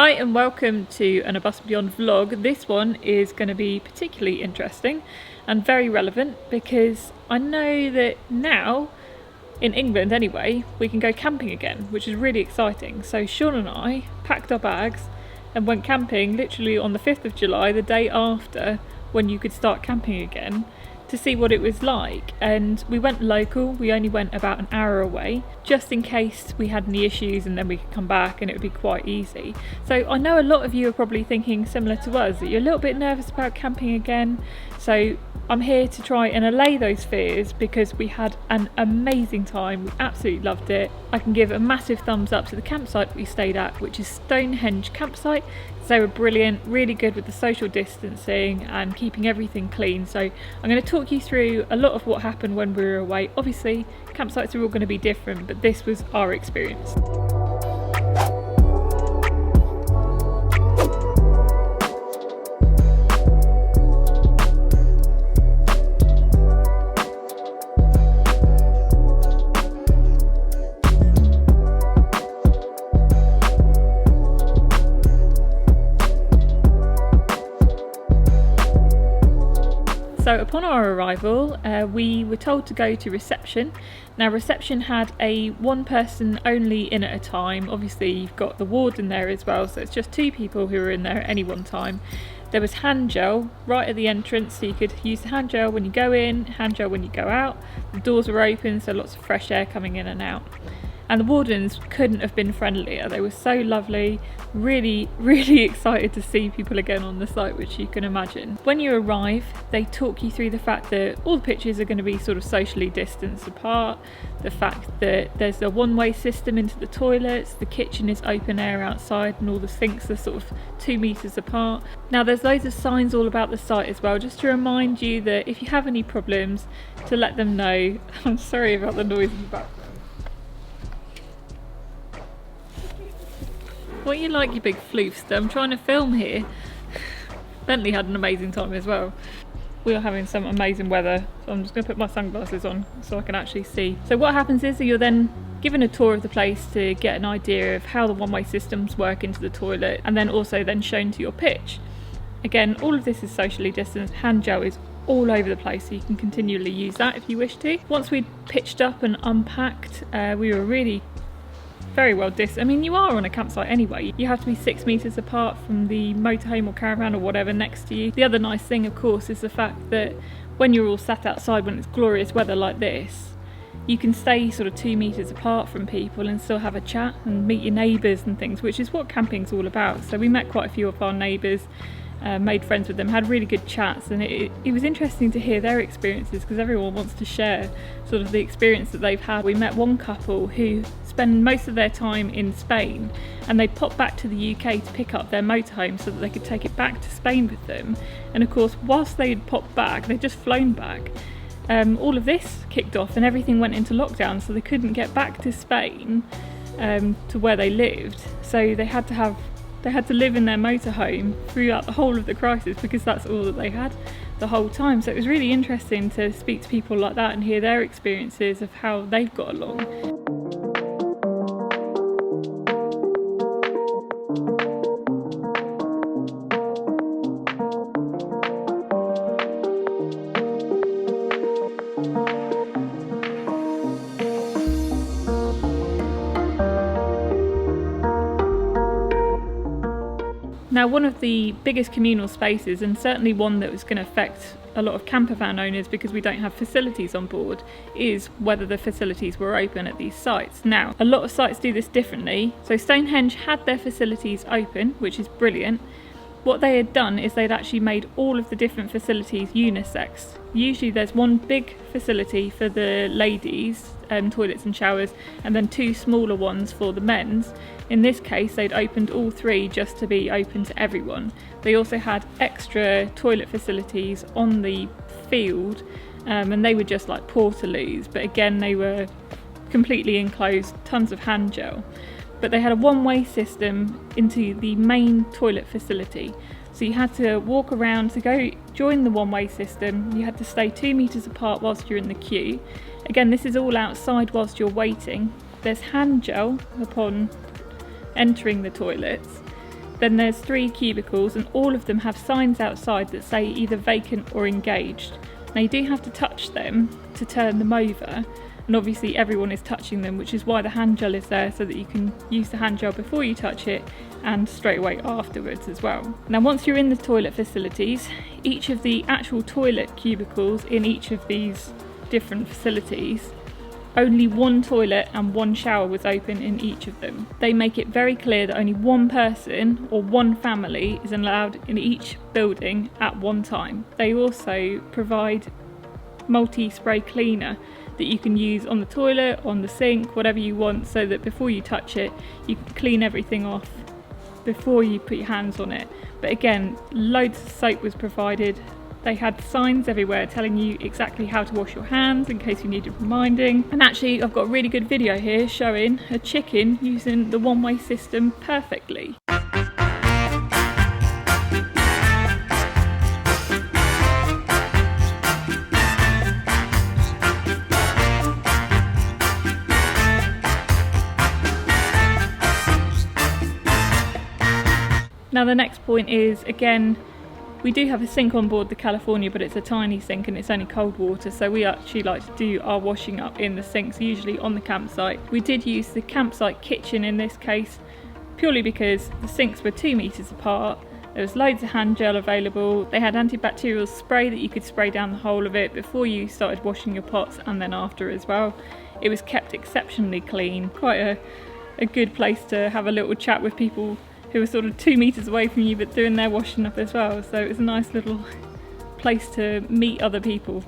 Hi and welcome to an ABusAndBeyond vlog. This one is going to be particularly interesting and very relevant because I know that now, in England anyway, we can go camping again, which is really exciting. So Sean and I packed our bags and went camping literally on the 5th of July, the day after when you could start camping again, to see what it was like. And we went local, we only went about an hour away, just in case we had any issues, and then we could come back and it would be quite easy. So I know a lot of you are probably thinking similar to us, that you're a little bit nervous about camping again. So I'm here to try and allay those fears because we had an amazing time. We absolutely loved it. I can give a massive thumbs up to the campsite we stayed at, which is Stonehenge Campsite. They were brilliant, really good with the social distancing and keeping everything clean. So I'm going to talk you through a lot of what happened when we were away. Obviously, campsites are all going to be different, but this was our experience. So upon our arrival, we were told to go to reception. Now reception had a one person only in at a time. Obviously you've got the warden there as well, so it's just two people who are in there at any one time. There was hand gel right at the entrance, so you could use the hand gel when you go in, hand gel when you go out. The doors were open, so lots of fresh air coming in and out. And the wardens couldn't have been friendlier. They were so lovely, really excited to see people again on the site, which you can imagine. When you arrive, they talk you through the fact that all the pitches are going to be sort of socially distanced apart, the fact that there's a one-way system into the toilets, the kitchen is open air outside, and all the sinks are sort of 2 meters apart. Now there's loads of signs all about the site as well, just to remind you that if you have any problems, to let them know. I'm sorry about the noise in the background. What you like, you big floofster? I'm trying to film here. Bentley had an amazing time as well. We are having some amazing weather, so I'm just going to put my sunglasses on so I can actually see. So what happens is that you're then given a tour of the place to get an idea of how the one-way systems work into the toilet, and then also then shown to your pitch. Again, all of this is socially distanced. Hand gel is all over the place, so you can continually use that if you wish to. Once we'd pitched up and unpacked, we were really very well I mean, you are on a campsite anyway. You have to be 6 meters apart from the motorhome or caravan or whatever next to you. The other nice thing, of course, is the fact that when you're all sat outside when it's glorious weather like this, you can stay sort of 2 meters apart from people and still have a chat and meet your neighbours and things, which is what camping's all about. So we met quite a few of our neighbours, made friends with them, had really good chats, and it was interesting to hear their experiences because everyone wants to share sort of the experience that they've had. We met one couple who spend most of their time in Spain, and they popped back to the UK to pick up their motorhome so that they could take it back to Spain with them. And of course, whilst they had popped back, they'd just flown back. All of this kicked off and everything went into lockdown, so they couldn't get back to Spain to where they lived. So they had to live in their motorhome throughout the whole of the crisis because that's all that they had the whole time. So it was really interesting to speak to people like that and hear their experiences of how they've got along. Now, one of the biggest communal spaces, and certainly one that was going to affect a lot of camper van owners because we don't have facilities on board, is whether the facilities were open at these sites. Now, a lot of sites do this differently. So Stonehenge had their facilities open, which is brilliant. What they had done is they'd actually made all of the different facilities unisex. Usually there's one big facility for the ladies, toilets and showers, and then two smaller ones for the men's. In this case, they'd opened all three just to be open to everyone. They also had extra toilet facilities on the field, and they were just like portaloos, but again, they were completely enclosed, tons of hand gel. But they had a one-way system into the main toilet facility. So you had to walk around to go join the one-way system. You had to stay 2 meters apart whilst you're in the queue. Again, this is all outside whilst you're waiting. There's hand gel upon entering the toilets. Then there's 3 cubicles, and all of them have signs outside that say either vacant or engaged. Now you do have to touch them to turn them over, and obviously everyone is touching them, which is why the hand gel is there, so that you can use the hand gel before you touch it and straight away afterwards as well. Now once you're in the toilet facilities, each of the actual toilet cubicles in each of these different facilities, only 1 toilet and 1 shower was open in each of them. They make it very clear that only 1 person or 1 family is allowed in each building at one time. They also provide multi-spray cleaner that you can use on the toilet, on the sink, whatever you want, so that before you touch it, you can clean everything off before you put your hands on it. But again, loads of soap was provided. They had signs everywhere telling you exactly how to wash your hands in case you needed reminding. And actually, I've got a really good video here showing a chicken using the one-way system perfectly. Now the next point is, again, we do have a sink on board the California, but it's a tiny sink and it's only cold water, so we actually like to do our washing up in the sinks, usually on the campsite. We did use the campsite kitchen in this case, purely because the sinks were 2 meters apart. There was loads of hand gel available. They had antibacterial spray that you could spray down the whole of it before you started washing your pots, and then after as well. It was kept exceptionally clean. Quite a good place to have a little chat with people who were sort of 2 meters away from you but doing their washing up as well. So it was a nice little place to meet other people.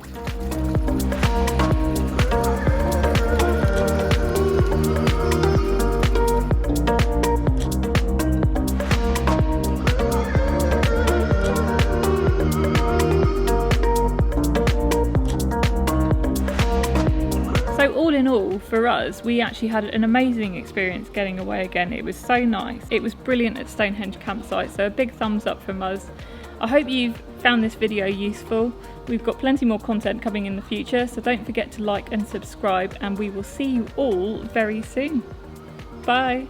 So all in all, for us, we actually had an amazing experience getting away again. It was so nice. It was brilliant at Stonehenge Campsite, so a big thumbs up from us. I hope you've found this video useful. We've got plenty more content coming in the future, so don't forget to like and subscribe, and we will see you all very soon. Bye.